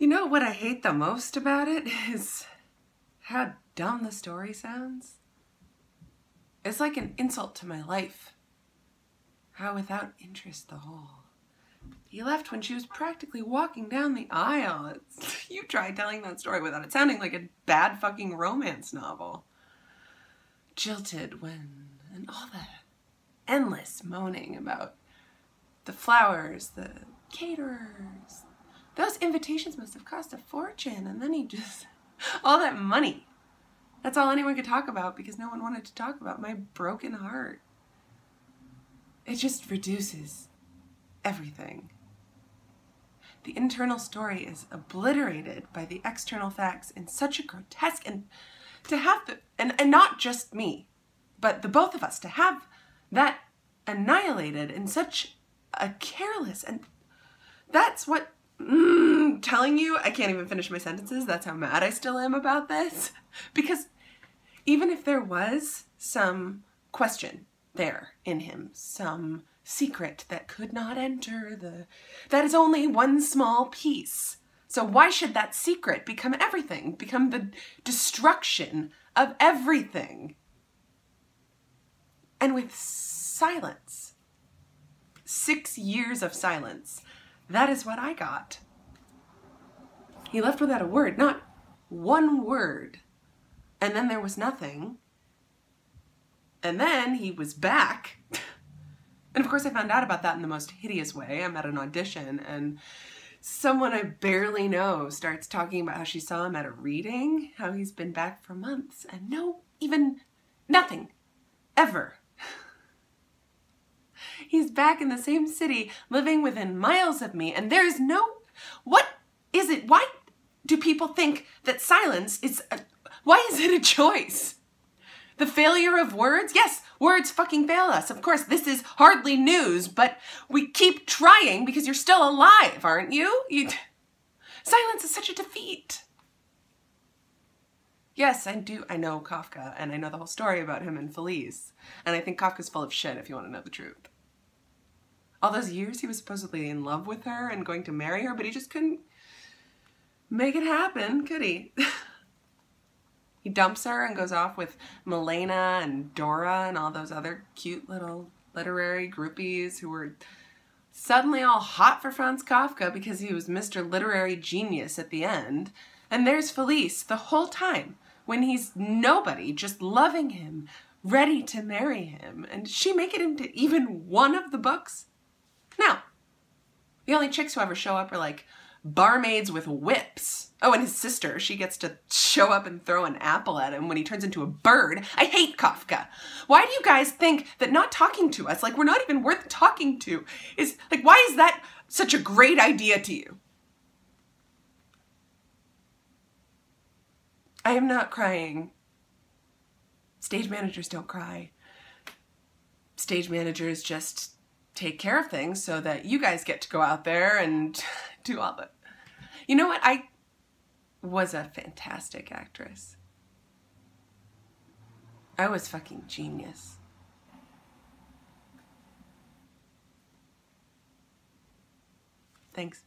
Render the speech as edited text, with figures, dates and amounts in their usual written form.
You know what I hate the most about it is how dumb the story sounds. It's like an insult to my life. How without interest the whole. He left when she was practically walking down the aisle. You try telling that story without it sounding like a bad fucking romance novel. Jilted when, and all that endless moaning about the flowers, the caterers. Those invitations must have cost a fortune, and then he just, all that money. That's all anyone could talk about because no one wanted to talk about my broken heart. It just reduces everything. The internal story is obliterated by the external facts in such a grotesque, and to have the, and not just me, but the both of us, to have that annihilated in such a careless, and that's what, telling you, I can't even finish my sentences, that's how mad I still am about this. Because even if there was some question there in him, some secret that could not enter, that is only one small piece. So why should that secret become everything, become the destruction of everything? And with silence, 6 years of silence, that is what I got. He left without a word, not one word. And then there was nothing. And then he was back. And of course I found out about that in the most hideous way. I'm at an audition and someone I barely know starts talking about how she saw him at a reading, how he's been back for months, and nothing, ever. He's back in the same city, living within miles of me, and there's what is it? Why do people think that silence is, why is it a choice? The failure of words? Yes, words fucking fail us. Of course, this is hardly news, but we keep trying because you're still alive, aren't you? Silence is such a defeat. Yes, I know Kafka, and I know the whole story about him and Felice, and I think Kafka's full of shit if you want to know the truth. All those years he was supposedly in love with her and going to marry her, but he just couldn't make it happen, could he? He dumps her and goes off with Milena and Dora and all those other cute little literary groupies who were suddenly all hot for Franz Kafka because he was Mr. Literary Genius at the end. And there's Felice the whole time when he's nobody, just loving him, ready to marry him. And does she make it into even one of the books? No. The only chicks who ever show up are like barmaids with whips. Oh, and his sister, she gets to show up and throw an apple at him when he turns into a bird. I hate Kafka. Why do you guys think that not talking to us, like we're not even worth talking to, is like, why is that such a great idea to you? I am not crying. Stage managers don't cry. Stage managers just take care of things so that you guys get to go out there and do all the... You know what? I was a fantastic actress. I was fucking genius. Thanks.